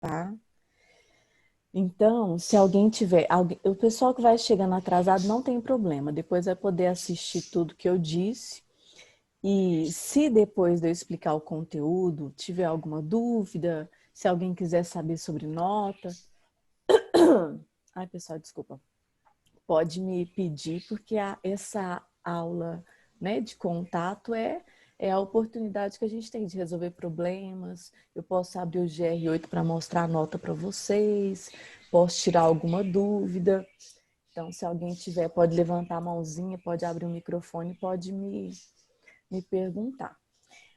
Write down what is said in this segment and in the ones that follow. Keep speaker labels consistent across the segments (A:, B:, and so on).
A: tá? Então, se alguém tiver, o pessoal que vai chegando atrasado não tem problema, depois vai poder assistir tudo que eu disse. E se depois de eu explicar o conteúdo, tiver alguma dúvida, se alguém quiser saber sobre nota, ai pessoal, desculpa, pode me pedir, porque essa aula, né, de contato é a oportunidade que a gente tem de resolver problemas. Eu posso abrir o GR8 para mostrar a nota para vocês, posso tirar alguma dúvida. Então, se alguém tiver, pode levantar a mãozinha, pode abrir o microfone, pode me perguntar.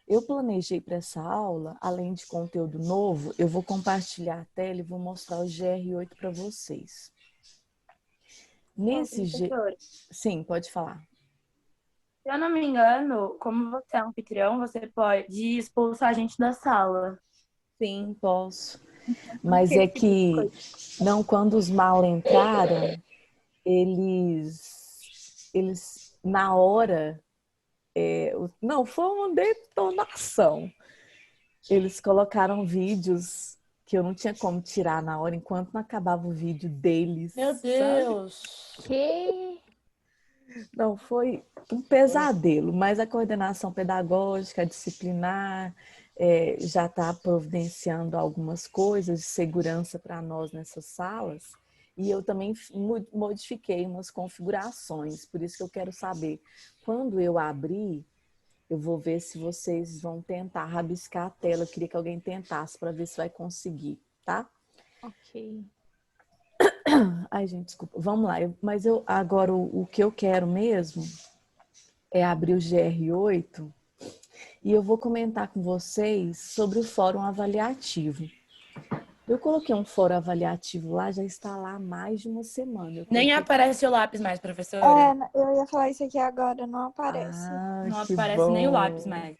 A: Eu planejei para essa aula, além de conteúdo novo, eu vou compartilhar a tela e vou mostrar o GR8 para vocês.
B: Sim,
A: Nesse G...
B: professora.
A: Sim, pode falar.
B: Se eu não me engano, como você é anfitrião, você pode expulsar a gente da sala.
A: Sim, posso.
B: Não
A: Mas é
B: esqueci tipo de
A: que,
B: coisa.
A: não, quando os mal entraram, eles na hora, não, foi uma detonação. Eles colocaram vídeos que eu não tinha como tirar na hora, enquanto não acabava o vídeo deles,
C: Meu
A: sabe?
C: Deus! Que?
A: Não, foi um pesadelo, mas a coordenação pedagógica, disciplinar, já está providenciando algumas coisas de segurança para nós nessas salas. E eu também modifiquei umas configurações, por isso que eu quero saber. Quando eu abrir, eu vou ver se vocês vão tentar rabiscar a tela. Eu queria que alguém tentasse para ver se vai conseguir, tá?
C: Ok.
A: Ai, gente, desculpa. Vamos lá. Mas eu agora o que eu quero mesmo é abrir o GR8 e eu vou comentar com vocês sobre o fórum avaliativo. Eu coloquei um fórum avaliativo lá, já está lá há mais de uma semana. Eu
C: Nem
A: coloquei...
C: aparece o lápis mais,
D: É,
C: professora.
D: eu ia falar isso aqui agora, não aparece.
A: Ah,
C: Não
A: que
C: aparece nem o lápis
A: bom.
C: mais.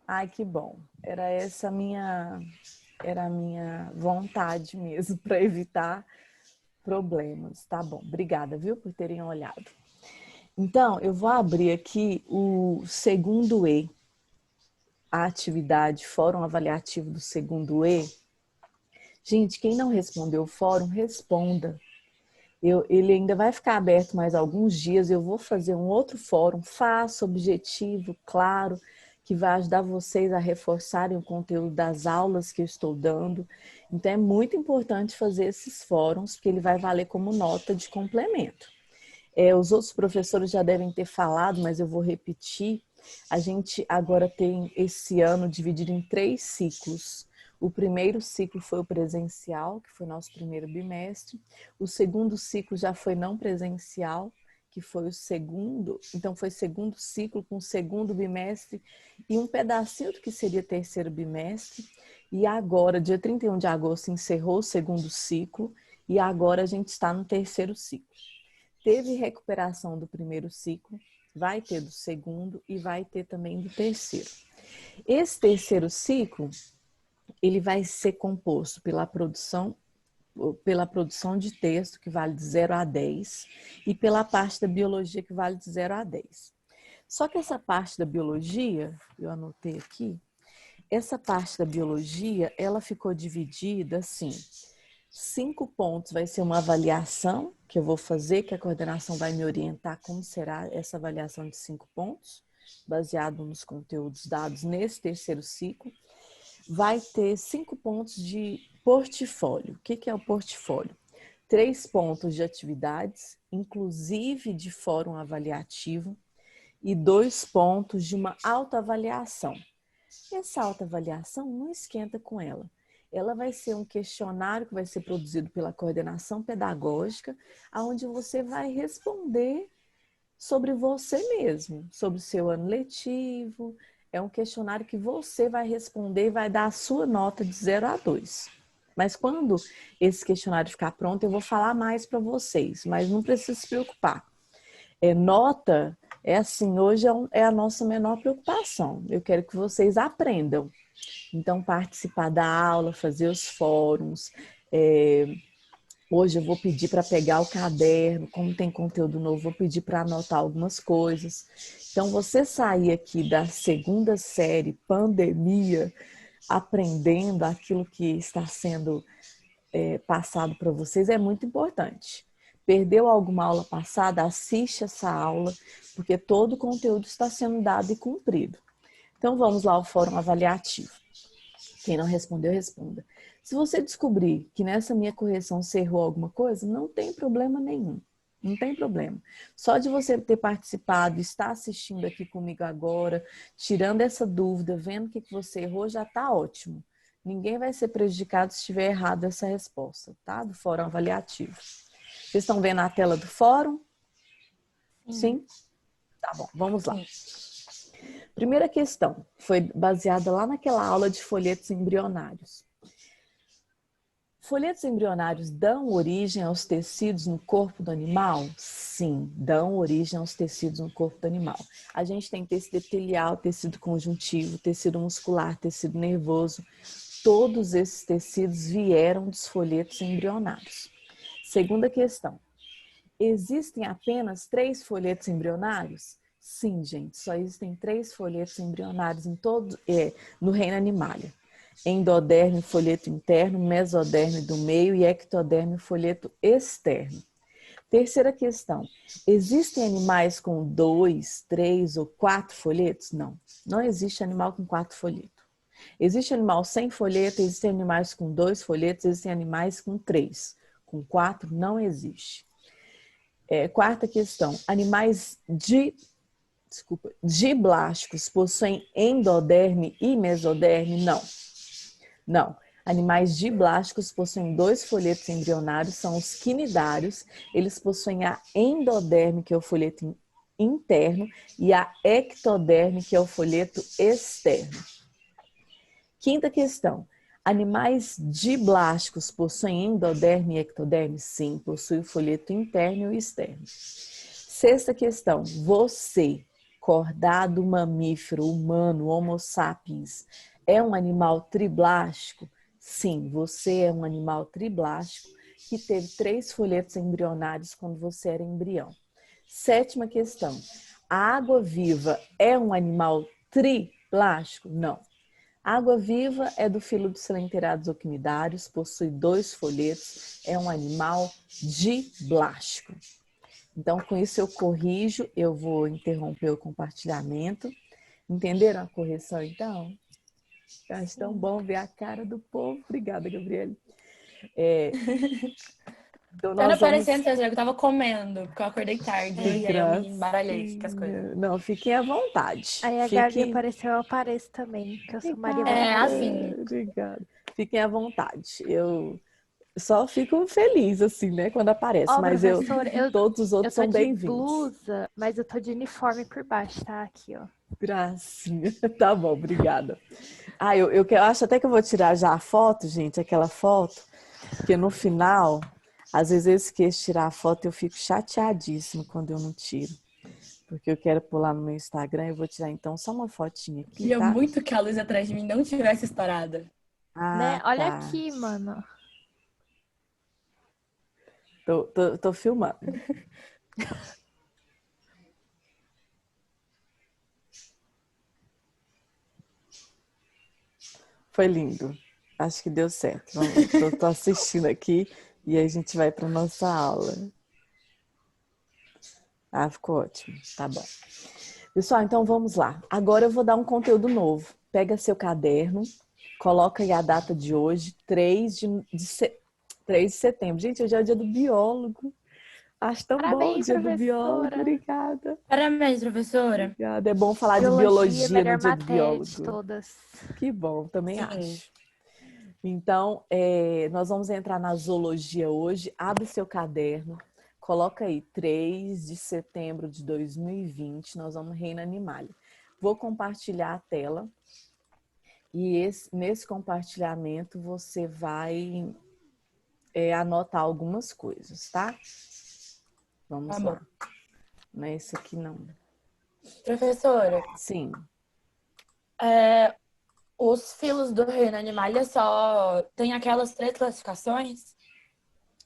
A: Ai, que bom. Era a minha vontade mesmo para evitar problemas. Tá bom. Obrigada, viu, por terem olhado. Então, eu vou abrir aqui o segundo E, a atividade Fórum Avaliativo do segundo E. Gente, quem não respondeu o fórum, responda. Ele ainda vai ficar aberto mais alguns dias. Eu vou fazer um outro fórum fácil, objetivo, claro, que vai ajudar vocês a reforçarem o conteúdo das aulas que eu estou dando. Então, é muito importante fazer esses fóruns, porque ele vai valer como nota de complemento. Os outros professores já devem ter falado, mas eu vou repetir. A gente agora tem esse ano dividido em 3 ciclos. O primeiro ciclo foi o presencial, que foi nosso primeiro bimestre. O segundo ciclo já foi não presencial, que foi o segundo. Então, foi segundo ciclo com o segundo bimestre e um pedacinho do que seria terceiro bimestre. E agora, dia 31 de agosto, encerrou o segundo ciclo e agora a gente está no terceiro ciclo. Teve recuperação do primeiro ciclo, vai ter do segundo e vai ter também do terceiro. Esse terceiro ciclo, ele vai ser composto pela produção de texto, que vale de 0 a 10, e pela parte da biologia, que vale de 0 a 10. Só que essa parte da biologia, eu anotei aqui, essa parte da biologia, ela ficou dividida assim: 5 pontos vai ser uma avaliação que eu vou fazer, que a coordenação vai me orientar como será essa avaliação de 5 pontos, baseado nos conteúdos dados nesse terceiro ciclo. Vai ter 5 pontos de portfólio. O que é o portfólio? 3 pontos de atividades, inclusive de fórum avaliativo, e 2 pontos de uma autoavaliação. Essa autoavaliação, não esquenta com ela. Ela vai ser um questionário que vai ser produzido pela coordenação pedagógica, onde você vai responder sobre você mesmo, sobre o seu ano letivo. É um questionário que você vai responder e vai dar a sua nota de 0 a 2. Mas quando esse questionário ficar pronto, eu vou falar mais para vocês, mas não precisa se preocupar. Nota é assim, hoje é a nossa menor preocupação. Eu quero que vocês aprendam. Então, participar da aula, fazer os fóruns. Hoje eu vou pedir para pegar o caderno, como tem conteúdo novo, vou pedir para anotar algumas coisas. Então, você sair aqui da segunda série, pandemia, aprendendo aquilo que está sendo passado para vocês é muito importante. Perdeu alguma aula passada? Assiste essa aula, porque todo o conteúdo está sendo dado e cumprido. Então vamos lá ao fórum avaliativo. Quem não respondeu, responda. Se você descobrir que nessa minha correção você errou alguma coisa, não tem problema nenhum. Não tem problema. Só de você ter participado, estar assistindo aqui comigo agora, tirando essa dúvida, vendo o que você errou, já está ótimo. Ninguém vai ser prejudicado se estiver errado essa resposta, tá? Do fórum avaliativo. Vocês estão vendo a tela do fórum? Sim? Tá bom, vamos lá. Primeira questão, foi baseada lá naquela aula de folhetos embrionários. Folhetos embrionários dão origem aos tecidos no corpo do animal? Sim, dão origem aos tecidos no corpo do animal. A gente tem tecido epitelial, tecido conjuntivo, tecido muscular, tecido nervoso. Todos esses tecidos vieram dos folhetos embrionários. Segunda questão. Existem apenas 3 folhetos embrionários? Sim, gente, só existem 3 folhetos embrionários no reino animalia. Endoderme, folheto interno, mesoderme do meio e ectoderme, folheto externo. Terceira questão. Existem animais com 2, 3 ou 4 folhetos? Não, não existe animal com 4 folhetos. Existe animal sem folheto, existem animais com 2 folhetos, existem animais com 3. Com 4 não existe. Quarta questão. Animais diblásticos possuem endoderme e mesoderme? Não. Não. Animais diblásticos possuem 2 folhetos embrionários, são os quinidários. Eles possuem a endoderme, que é o folheto interno, e a ectoderme, que é o folheto externo. Quinta questão. Animais diblásticos possuem endoderme e ectoderme? Sim, possuem o folheto interno e externo. Sexta questão. Você, cordado mamífero, humano, homo sapiens, é um animal triblástico? Sim, você é um animal triblástico que teve 3 folhetos embrionários quando você era embrião. Sétima questão. A água-viva é um animal triblástico? Não. A água-viva é do filo dos silenterados oquinidários, possui 2 folhetos, é um animal diblástico. Então, com isso eu corrijo, eu vou interromper o compartilhamento. Entenderam a correção, então? Eu acho tão bom ver a cara do povo. Obrigada, Gabriele. Então,
C: Tá não aparecendo, que eu tava comendo, porque eu acordei tarde. E aí eu me embaralhei com as coisas.
A: Não, fiquem à vontade.
D: Aí a Gabi apareceu, eu apareço também, que eu sou Maria.
C: É assim.
A: Obrigada. Fiquem à vontade. Eu só fico feliz, assim, né, quando aparece. Mas todos os outros são bem-vindos.
D: Eu tô de blusa, mas eu tô de uniforme por baixo, tá? Aqui, ó.
A: Gracinha. Tá bom, obrigada. Eu acho até que eu vou tirar já a foto, gente, aquela foto, porque no final, às vezes eu esqueço de tirar a foto e eu fico chateadíssima quando eu não tiro. Porque eu quero pular no meu Instagram, eu vou tirar então só uma fotinha aqui,
C: Queria
A: tá?
C: muito que a luz atrás de mim não tivesse estourada.
D: Né? Olha
A: Tá.
D: aqui, mano.
A: Tô filmando. Foi lindo. Acho que deu certo. Tô assistindo aqui e aí a gente vai para nossa aula. Ficou ótimo. Tá bom. Pessoal, então vamos lá. Agora eu vou dar um conteúdo novo. Pega seu caderno, coloca aí a data de hoje, 3 de setembro. Gente, hoje é o dia do biólogo. Acho tão bom o dia do biólogo. Obrigada.
C: Parabéns, professora.
A: Obrigada. É bom falar de biologia no dia do biólogo.
D: De todas.
A: Que bom, também acho. Então, nós vamos entrar na zoologia hoje. Abre seu caderno. Coloca aí 3 de setembro de 2020. Nós vamos Reino Animalia. Vou compartilhar a tela. E nesse compartilhamento você vai anotar algumas coisas, tá? Vamos lá. Não é esse aqui, não.
C: Professora.
A: Sim.
C: Os filos do Reino Animalia só tem aquelas 3 classificações?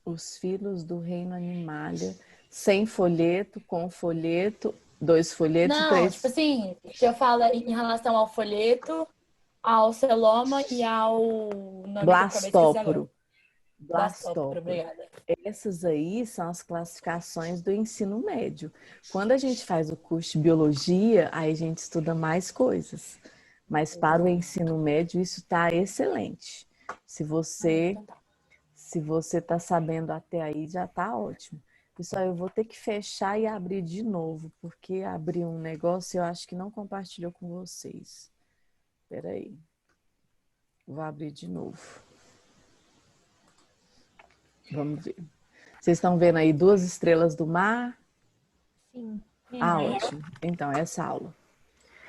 A: Os filos do Reino Animalia, sem folheto, com folheto, 2 folhetos,
C: não,
A: 3...
C: tipo assim, se eu falo em relação ao folheto, ao celoma e ao nome que eu acabei de esquecer agora. Blastóporo, obrigada.
A: Essas aí são as classificações do ensino médio. Quando a gente faz o curso de biologia, aí a gente estuda mais coisas. Mas para o ensino médio, isso está excelente. Se você está sabendo até aí, já está ótimo. Pessoal, eu vou ter que fechar e abrir de novo, porque abri um negócio e eu acho que não compartilhou com vocês. Espera aí. Vou abrir de novo. Vamos ver. Vocês estão vendo aí 2 estrelas do mar?
D: Sim.
A: Ah, ótimo. Então, essa aula.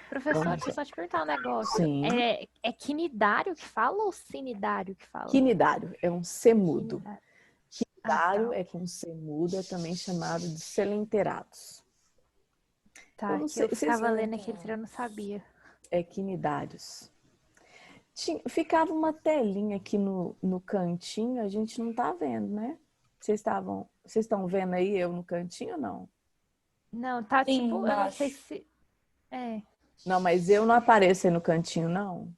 D: Professor,
A: Vamos
D: deixa eu só te perguntar um negócio.
A: Sim.
D: É quinidário que fala ou sinidário que fala?
A: Quinidário é um C mudo.
D: Quinidário.
A: Quinidário
D: tá.
A: é com C mudo, é também chamado de selenterados.
D: Tá,
A: não
D: que
A: sei,
D: eu ficava lendo aquele eu não sabia.
A: É quinidários. Ficava uma telinha aqui no cantinho, a gente não tá vendo, né? Vocês estão vendo aí eu no cantinho ou não?
D: Não, tá
C: Sim,
D: tipo, eu não sei
C: embaixo.
D: se... É.
A: Não, mas eu não apareço aí no cantinho, não?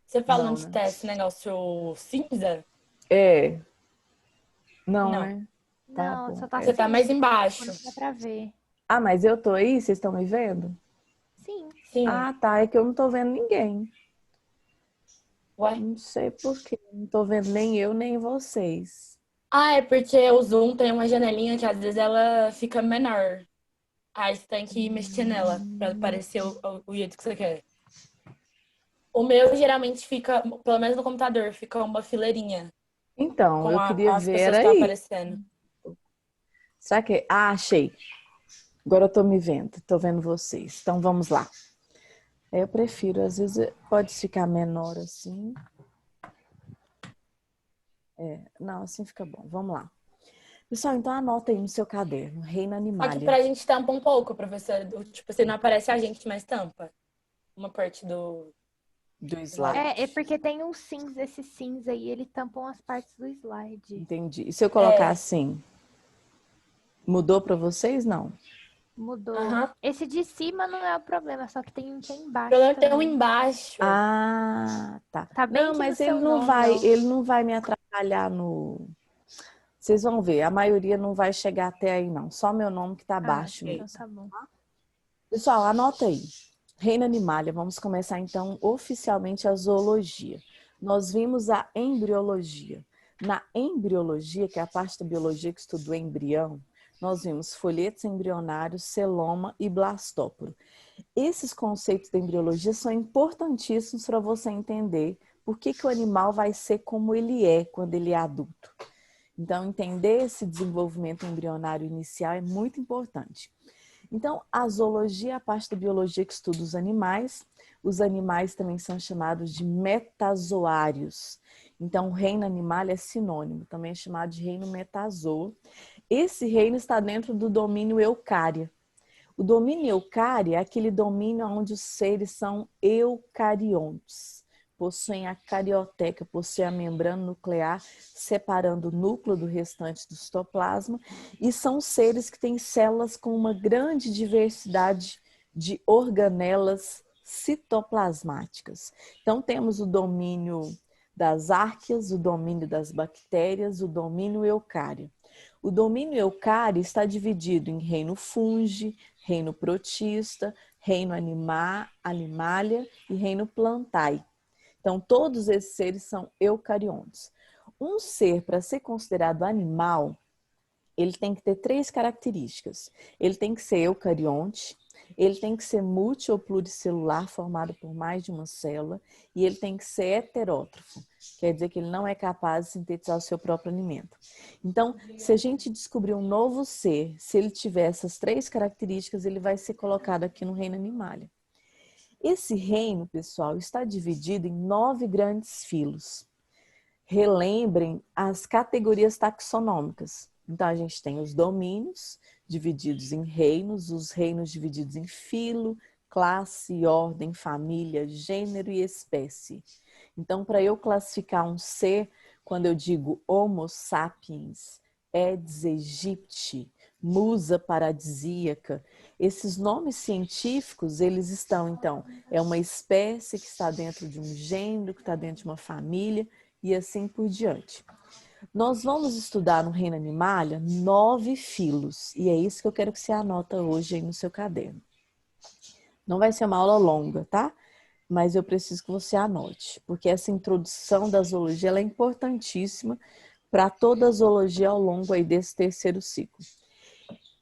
C: Você falando
A: Não,
C: de
A: né?
C: teste, negócio cinza?
A: É. Não,
C: Não.
A: né? Tá
D: Não,
A: bom.
D: só tá
C: Você tá
D: assim,
C: mais
D: tipo,
C: embaixo.
D: não dá pra ver.
A: Ah, mas eu tô aí? Vocês estão me vendo?
D: Sim.
C: Sim.
A: Ah, tá. É que eu não tô vendo ninguém.
C: Ué?
A: Não sei por quê. Não tô vendo nem eu, nem vocês.
C: Ah, é porque o Zoom tem uma janelinha que às vezes ela fica menor. Aí você tem que mexer nela pra aparecer o jeito que você quer. O meu geralmente fica, pelo menos no computador, fica uma fileirinha
A: Então,
C: com
A: eu queria
C: as
A: ver
C: pessoas que estão
A: aí.
C: aparecendo.
A: Será que... Ah, achei. Agora eu tô me vendo. Tô vendo vocês. Então, vamos lá. Eu prefiro, às vezes, pode ficar menor assim. Não, assim fica bom. Vamos lá. Pessoal, então anota aí no seu caderno. Reina
C: Só que
A: Animalia.
C: pra gente tampa um pouco, professora. Tipo, assim, não aparece a gente, mas tampa. Uma parte do
A: slide.
D: É porque tem um cinza, esse cinza aí, ele tampam as partes do slide.
A: Entendi. E se eu colocar assim? Mudou para vocês? Não.
D: Mudou.
C: Aham.
D: Esse de cima não é o problema, só que tem um que é
C: O
D: embaixo
C: problema tem um
D: também.
C: embaixo.
A: Ah, tá.
D: Tá bem
A: Não,
D: aqui no
A: mas
D: seu
A: ele não
D: nome,
A: vai,
D: ó.
A: ele não vai me atrapalhar no. Vocês vão ver, a maioria não vai chegar até aí, não. Só meu nome que tá abaixo
D: Então
A: mesmo.
D: tá bom.
A: Pessoal, anota aí. Reina Animalia, vamos começar então oficialmente a zoologia. Nós vimos a embriologia. Na embriologia, que é a parte da biologia que estuda o embrião, nós vimos folhetos embrionários, celoma e blastóporo. Esses conceitos da embriologia são importantíssimos para você entender por que o animal vai ser como ele é quando ele é adulto. Então, entender esse desenvolvimento embrionário inicial é muito importante. Então, a zoologia é a parte da biologia que estuda os animais. Os animais também são chamados de metazoários. Então, o reino animal é sinônimo, também é chamado de reino metazoa. Esse reino está dentro do domínio eucária. O domínio eucária é aquele domínio onde os seres são eucariontes. Possuem a carioteca, possuem a membrana nuclear, separando o núcleo do restante do citoplasma, e são seres que têm células com uma grande diversidade de organelas citoplasmáticas. Então, temos o domínio das árqueas, o domínio das bactérias, o domínio eucário. O domínio eucário está dividido em reino fungi, reino protista, reino animalia e reino plantae. Então, todos esses seres são eucariontes. Um ser, para ser considerado animal, ele tem que ter 3 características. Ele tem que ser eucarionte, ele tem que ser multi ou pluricelular, formado por mais de uma célula, e ele tem que ser heterótrofo, quer dizer que ele não é capaz de sintetizar o seu próprio alimento. Então, se a gente descobrir um novo ser, se ele tiver essas 3 características, ele vai ser colocado aqui no reino animalia. Esse reino, pessoal, está dividido em 9 grandes filos. Relembrem as categorias taxonômicas. Então, a gente tem os domínios divididos em reinos, os reinos divididos em filo, classe, ordem, família, gênero e espécie. Então, para eu classificar um ser, quando eu digo Homo sapiens, Aedes aegypti, musa paradisíaca. Esses nomes científicos, eles estão, então, é uma espécie que está dentro de um gênero, que está dentro de uma família e assim por diante. Nós vamos estudar no reino Animalia 9 filos, e é isso que eu quero que você anota hoje aí no seu caderno. Não vai ser uma aula longa, tá? Mas eu preciso que você anote, porque essa introdução da zoologia ela é importantíssima para toda a zoologia ao longo aí desse terceiro ciclo.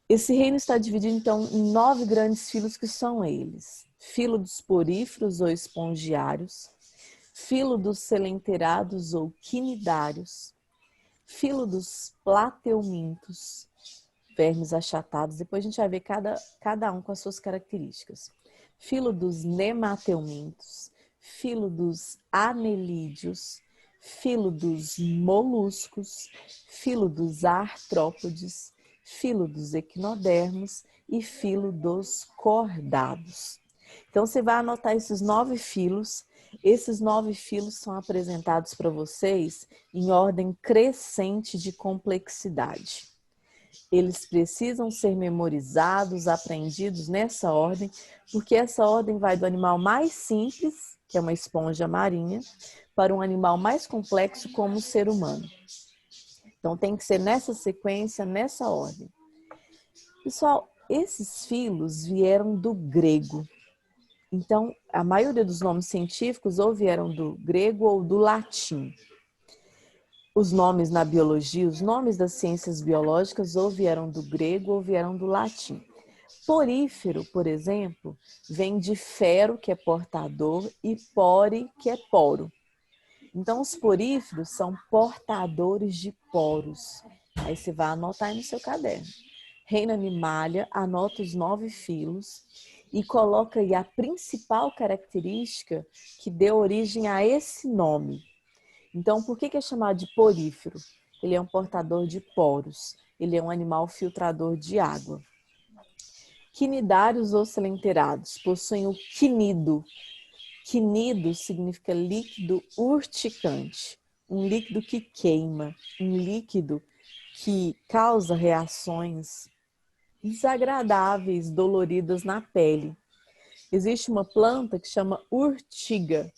A: Esse reino está dividido, então, em 9 grandes filos, que são eles: filo dos poríferos ou espongiários, filo dos selenterados ou quinidários, filo dos plateumintos, vermes achatados. Depois a gente vai ver cada um com as suas características. Filo dos nemateumintos, filo dos anelídeos, filo dos moluscos, filo dos artrópodes, filo dos equinodermos e filo dos cordados. Então, você vai anotar esses 9 filos. Esses 9 filos são apresentados para vocês em ordem crescente de complexidade. Eles precisam ser memorizados, aprendidos nessa ordem, porque essa ordem vai do animal mais simples, que é uma esponja marinha, para um animal mais complexo, como o ser humano. Então, tem que ser nessa sequência, nessa ordem. Pessoal, esses filos vieram do grego. Então, a maioria dos nomes científicos ou vieram do grego ou do latim. Os nomes na biologia, os nomes das ciências biológicas ou vieram do grego ou vieram do latim. Porífero, por exemplo, vem de fero, que é portador, e pore, que é poro. Então, os poríferos são portadores de poros. Aí você vai anotar aí no seu caderno. Reino Animalia, anota os 9 filos e coloca aí a principal característica que deu origem a esse nome. Então, por que é chamado de porífero? Ele é um portador de poros. Ele é um animal filtrador de água. Quinidários ou selenterados possuem o quinido. Quinido significa líquido urticante. Um líquido que queima. Um líquido que causa reações desagradáveis, doloridas na pele. Existe uma planta que chama urtiga.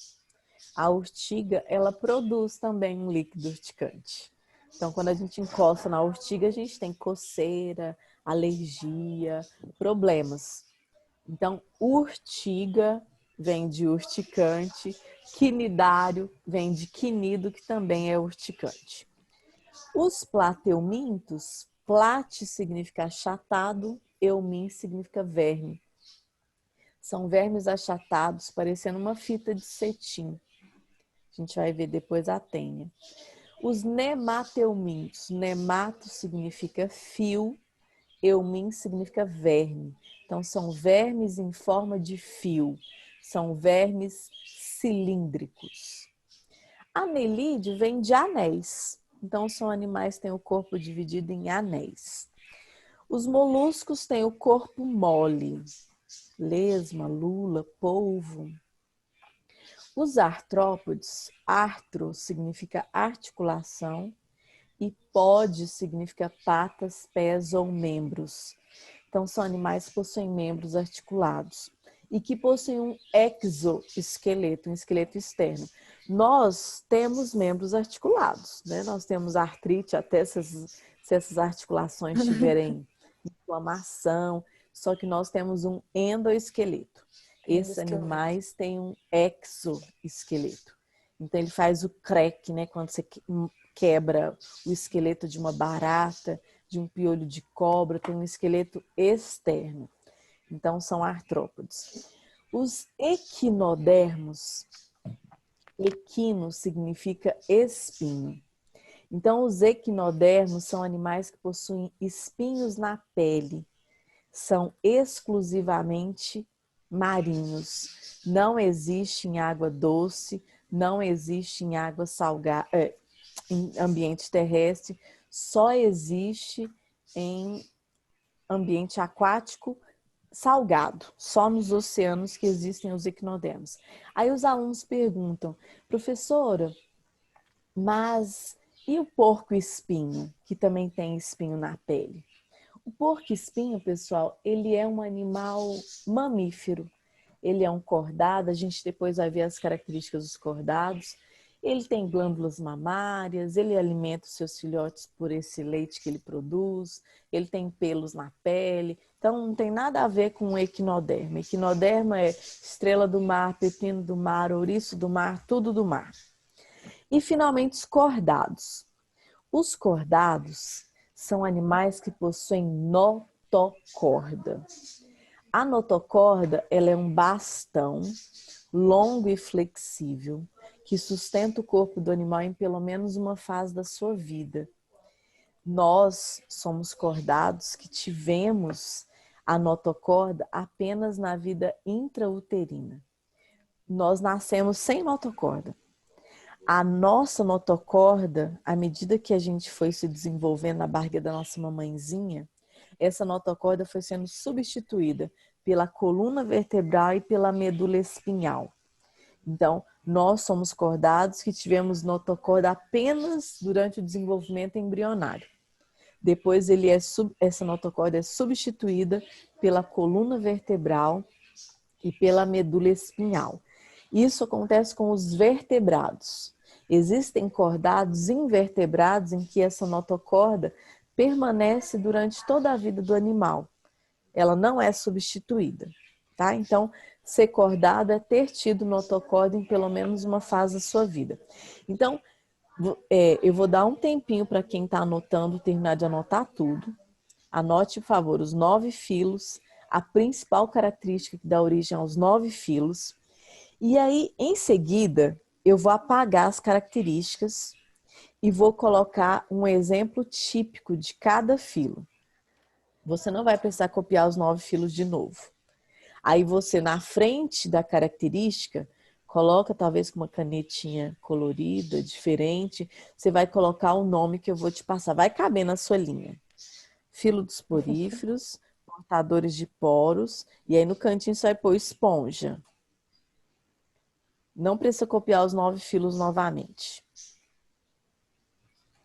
A: A urtiga, ela produz também um líquido urticante. Então, quando a gente encosta na urtiga, a gente tem coceira, alergia, problemas. Então, urtiga vem de urticante, quinidário vem de quinido, que também é urticante. Os plateumintos, plate significa achatado, eumin significa verme. São vermes achatados, parecendo uma fita de cetim. A gente vai ver depois a tênia. Os nemateumintos, nemato significa fio, eumin significa verme. Então, são vermes em forma de fio. São vermes cilíndricos. Anelídeo vem de anéis. Então, são animais que têm o corpo dividido em anéis. Os moluscos têm o corpo mole. Lesma, lula, polvo. Os artrópodes, artro significa articulação e pode significa patas, pés ou membros. Então, são animais que possuem membros articulados e que possuem um exoesqueleto, um esqueleto externo. Nós temos membros articulados, né? Nós temos artrite até se essas articulações tiverem inflamação, só que nós temos um endoesqueleto. Esses animais têm um exoesqueleto. Então, ele faz o crack, né? Quando você quebra o esqueleto de uma barata, de um piolho de cobra, tem um esqueleto externo. Então, são artrópodes. Os equinodermos, equino significa espinho. Então, os equinodermos são animais que possuem espinhos na pele. São exclusivamente marinhos. Não existe em água doce, não existe em água salgada, em ambiente terrestre, só existe em ambiente aquático salgado, só nos oceanos que existem os equinodermos. Aí os alunos perguntam, professora, mas e o porco-espinho, que também tem espinho na pele? O porco-espinho, pessoal, ele é um animal mamífero. Ele é um cordado, a gente depois vai ver as características dos cordados. Ele tem glândulas mamárias, ele alimenta os seus filhotes por esse leite que ele produz, ele tem pelos na pele. Então, não tem nada a ver com o equinoderma. Equinoderma é estrela do mar, pepino do mar, ouriço do mar, tudo do mar. E, finalmente, os cordados. Os cordados são animais que possuem notocorda. A notocorda, ela é um bastão longo e flexível que sustenta o corpo do animal em pelo menos uma fase da sua vida. Nós somos cordados que tivemos a notocorda apenas na vida intrauterina. Nós nascemos sem notocorda. A nossa notocorda, à medida que a gente foi se desenvolvendo na barriga da nossa mamãezinha, essa notocorda foi sendo substituída pela coluna vertebral e pela medula espinhal. Então, nós somos cordados que tivemos notocorda apenas durante o desenvolvimento embrionário. Depois, essa notocorda é substituída pela coluna vertebral e pela medula espinhal. Isso acontece com os vertebrados. Existem cordados invertebrados em que essa notocorda permanece durante toda a vida do animal. Ela não é substituída, tá? Então, ser cordado é ter tido notocorda em pelo menos uma fase da sua vida. Então, eu vou dar um tempinho para quem está anotando terminar de anotar tudo. Anote, por favor, os 9 filos, a principal característica que dá origem aos 9 filos. E aí, em seguida, eu vou apagar as características e vou colocar um exemplo típico de cada filo. Você não vai precisar copiar os 9 filos de novo. Aí você, na frente da característica, coloca talvez com uma canetinha colorida, diferente. Você vai colocar o nome que eu vou te passar. Vai caber na sua linha. Filo dos poríferos, portadores de poros. E aí no cantinho você vai pôr esponja. Não precisa copiar os 9 filos novamente.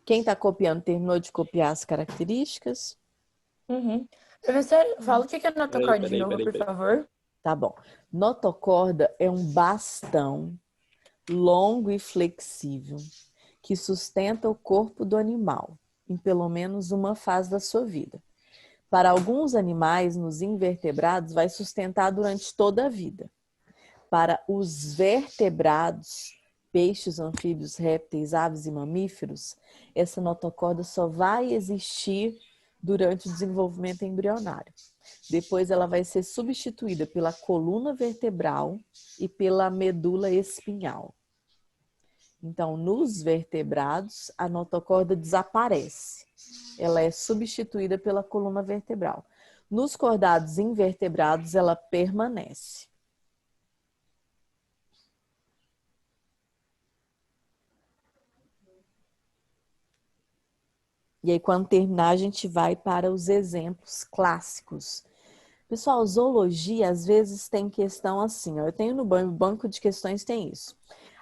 A: Quem está copiando terminou de copiar as características?
C: Uhum. Professor, fala o que é notocorda de novo,
E: Peraí.
C: por favor.
A: Tá bom. Notocorda é um bastão longo e flexível que sustenta o corpo do animal em pelo menos uma fase da sua vida. Para alguns animais, nos invertebrados, vai sustentar durante toda a vida. Para os vertebrados, peixes, anfíbios, répteis, aves e mamíferos, essa notocorda só vai existir durante o desenvolvimento embrionário. Depois ela vai ser substituída pela coluna vertebral e pela medula espinhal. Então, nos vertebrados, a notocorda desaparece. Ela é substituída pela coluna vertebral. Nos cordados invertebrados, ela permanece. E aí, quando terminar, a gente vai para os exemplos clássicos. Pessoal, zoologia às vezes tem questão assim, ó, eu tenho no banco de questões tem isso.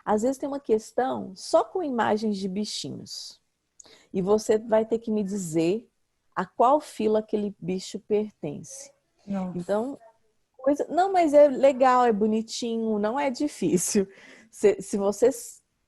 A: Às vezes tem uma questão só com imagens de bichinhos. E você vai ter que me dizer a qual fila aquele bicho pertence.
C: Não.
A: Então, não, mas é legal, é bonitinho, não é difícil. Se você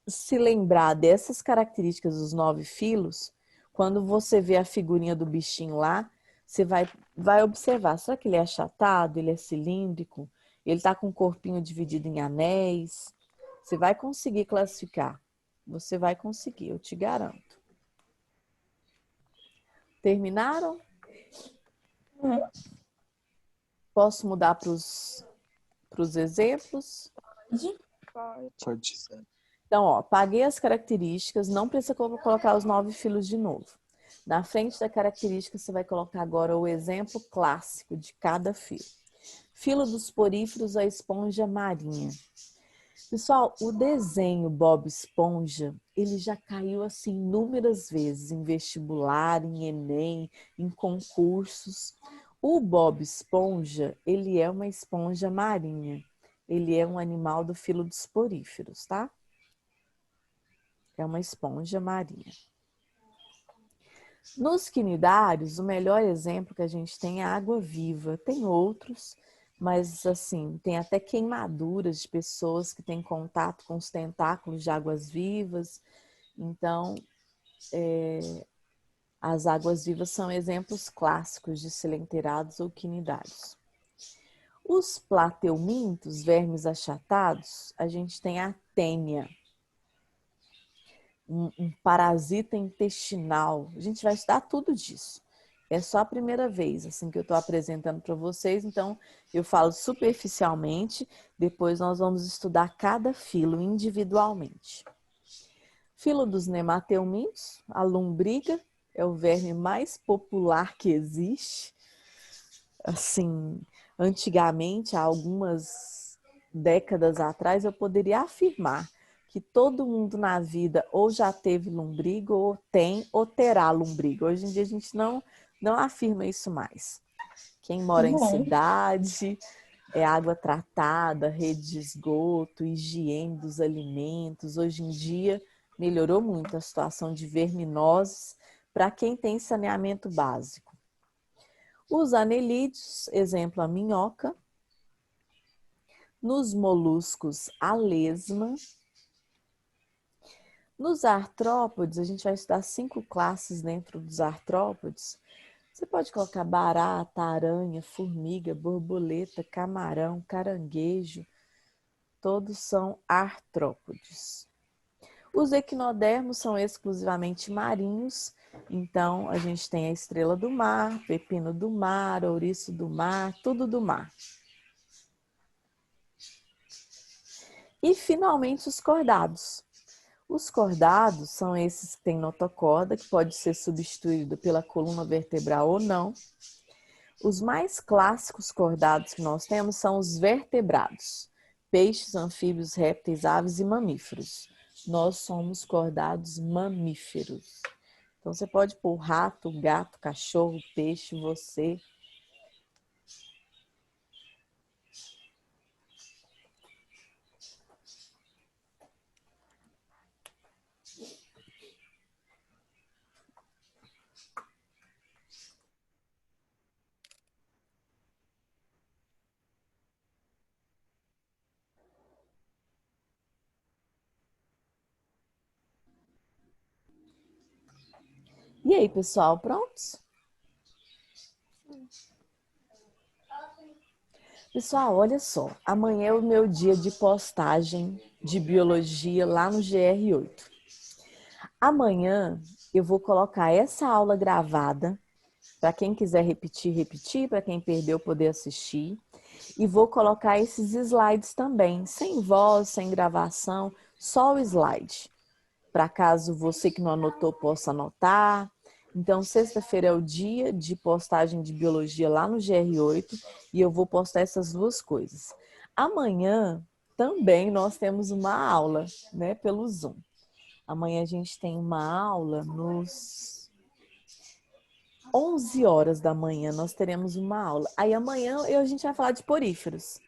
A: se lembrar dessas características dos 9 filos, quando você vê a figurinha do bichinho lá, você vai observar, será que ele é achatado, ele é cilíndrico, ele está com o corpinho dividido em anéis? Você vai conseguir classificar. Você vai conseguir, eu te garanto. Terminaram? Posso mudar para os exemplos?
E: Pode.
A: Então, ó, paguei as características, não precisa colocar os 9 filos de novo. Na frente da característica, você vai colocar agora o exemplo clássico de cada filo. Filo dos poríferos, a esponja marinha. Pessoal, o desenho Bob Esponja, ele já caiu assim inúmeras vezes em vestibular, em Enem, em concursos. O Bob Esponja, ele é uma esponja marinha. Ele é um animal do filo dos poríferos, tá? É uma esponja marinha. Nos quinidários, o melhor exemplo que a gente tem é a água-viva. Tem outros, mas assim, tem até queimaduras de pessoas que têm contato com os tentáculos de águas-vivas. Então, as águas-vivas são exemplos clássicos de silenterados ou quinidários. Os plateumintos, vermes achatados, a gente tem a tênia, um parasita intestinal. A gente vai estudar tudo disso. É só a primeira vez assim que eu estou apresentando para vocês, então eu falo superficialmente, depois nós vamos estudar cada filo individualmente. Filo dos nemateumintos, a lombriga, é o verme mais popular que existe. Assim, antigamente, há algumas décadas atrás, eu poderia afirmar que todo mundo na vida ou já teve lombriga, ou tem, ou terá lombriga. Hoje em dia a gente não afirma isso mais. Quem mora em cidade, água tratada, rede de esgoto, higiene dos alimentos. Hoje em dia melhorou muito a situação de verminoses para quem tem saneamento básico. Os anelídeos, exemplo a minhoca. Nos moluscos, a lesma. Nos artrópodes, a gente vai estudar 5 classes dentro dos artrópodes. Você pode colocar barata, aranha, formiga, borboleta, camarão, caranguejo. Todos são artrópodes. Os equinodermos são exclusivamente marinhos. Então, a gente tem a estrela do mar, pepino do mar, ouriço do mar, tudo do mar. E, finalmente, os cordados. Os cordados são esses que têm notocorda, que pode ser substituído pela coluna vertebral ou não. Os mais clássicos cordados que nós temos são os vertebrados. Peixes, anfíbios, répteis, aves e mamíferos. Nós somos cordados mamíferos. Então, você pode pôr rato, gato, cachorro, peixe, você. E aí, pessoal, prontos? Pessoal, olha só. Amanhã é o meu dia de postagem de biologia lá no GR8. Amanhã eu vou colocar essa aula gravada, para quem quiser repetir, repetir, para quem perdeu poder assistir. E vou colocar esses slides também, sem voz, sem gravação, só o slide. Para caso você que não anotou possa anotar. Então, sexta-feira é o dia de postagem de biologia lá no GR8 e eu vou postar essas 2 coisas. Amanhã também nós temos uma aula, né, pelo Zoom. Amanhã a gente tem uma aula nos 11 horas da manhã, nós teremos uma aula. Aí amanhã a gente vai falar de poríferos.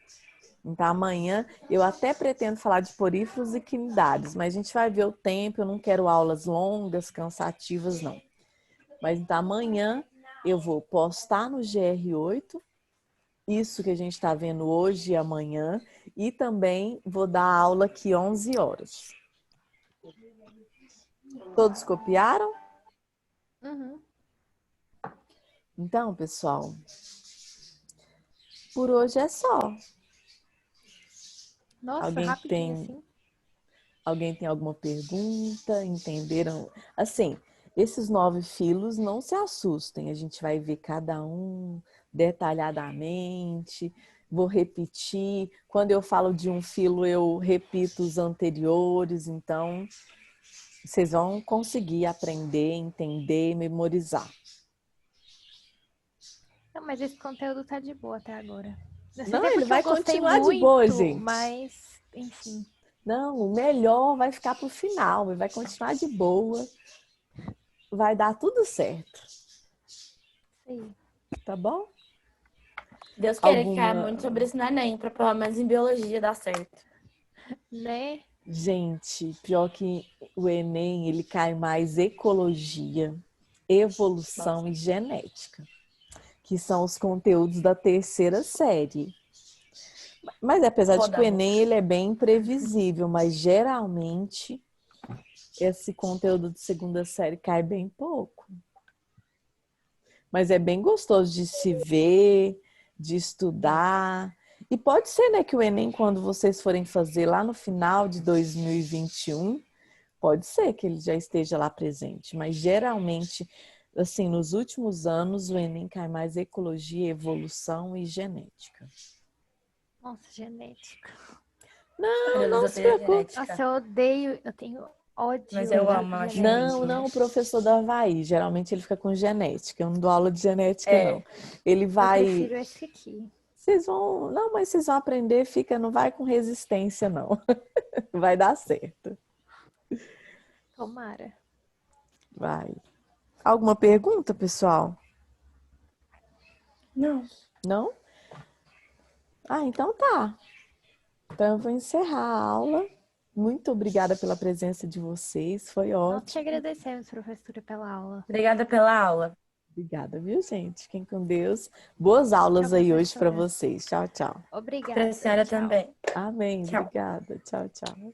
A: Então amanhã eu até pretendo falar de poríferos e quinidários, mas a gente vai ver o tempo, eu não quero aulas longas, cansativas não. Mas então amanhã eu vou postar no GR8 isso que a gente está vendo hoje e amanhã e também vou dar aula aqui 11 horas. Todos copiaram?
D: Uhum.
A: Então, pessoal, por hoje é só.
D: Nossa,
A: Alguém
D: rapidinho assim.
A: Alguém tem alguma pergunta? Entenderam? Assim, esses 9 filos, não se assustem. A gente vai ver cada um detalhadamente. Vou repetir. Quando eu falo de um filo, eu repito os anteriores. Então, vocês vão conseguir aprender, entender, memorizar.
D: Não, mas esse conteúdo tá de boa até agora. Não sei
A: Não,
D: se é
A: ele
D: porque
A: vai
D: eu gostei
A: continuar
D: muito,
A: de boa, gente.
D: mas, enfim.
A: Não, o melhor vai ficar para o final. Ele vai continuar de boa. Vai dar tudo certo.
D: Sim.
A: Tá bom?
C: Deus queira que caia
A: Alguma...
C: muito sobre esse neném, pra pelo menos em biologia dar certo.
D: Né?
A: Gente, pior que o Enem, ele cai mais ecologia. evolução e genética, que são os conteúdos da terceira série. Mas apesar de que o Enem ele é bem imprevisível, mas geralmente esse conteúdo de segunda série cai bem pouco. Mas é bem gostoso de se ver, de estudar. E pode ser, né, que o Enem, quando vocês forem fazer lá no final de 2021, pode ser que ele já esteja lá presente. Mas geralmente, assim, nos últimos anos, o Enem cai mais ecologia, evolução e genética.
D: Nossa, genética.
A: Não se preocupe.
D: Nossa, eu odeio, eu tenho ódio.
C: Mas eu amo,
D: de
C: acho
D: genética.
A: Não, o professor do Havaí, geralmente ele fica com genética. Eu não dou aula de genética, não. Ele
D: Eu
A: vai.
D: prefiro esse aqui.
A: Vocês vão. Não, mas vocês vão aprender, fica, não vai com resistência, não. Vai dar certo.
D: Tomara.
A: Vai. Alguma pergunta, pessoal?
C: Não.
A: Não? Ah, então tá. Então eu vou encerrar a aula. Muito obrigada pela presença de vocês. Foi
D: Nós te
A: ótimo.
D: agradecemos, professora, pela aula.
C: Obrigada pela aula.
A: Obrigada, viu, gente? Fiquem com Deus. Boas aulas
D: Tchau,
A: aí hoje para
D: professora.
A: vocês. Tchau, tchau.
D: Obrigada.
C: Para a senhora
D: tchau.
C: também.
A: Amém.
C: Tchau.
A: Obrigada. Tchau, tchau.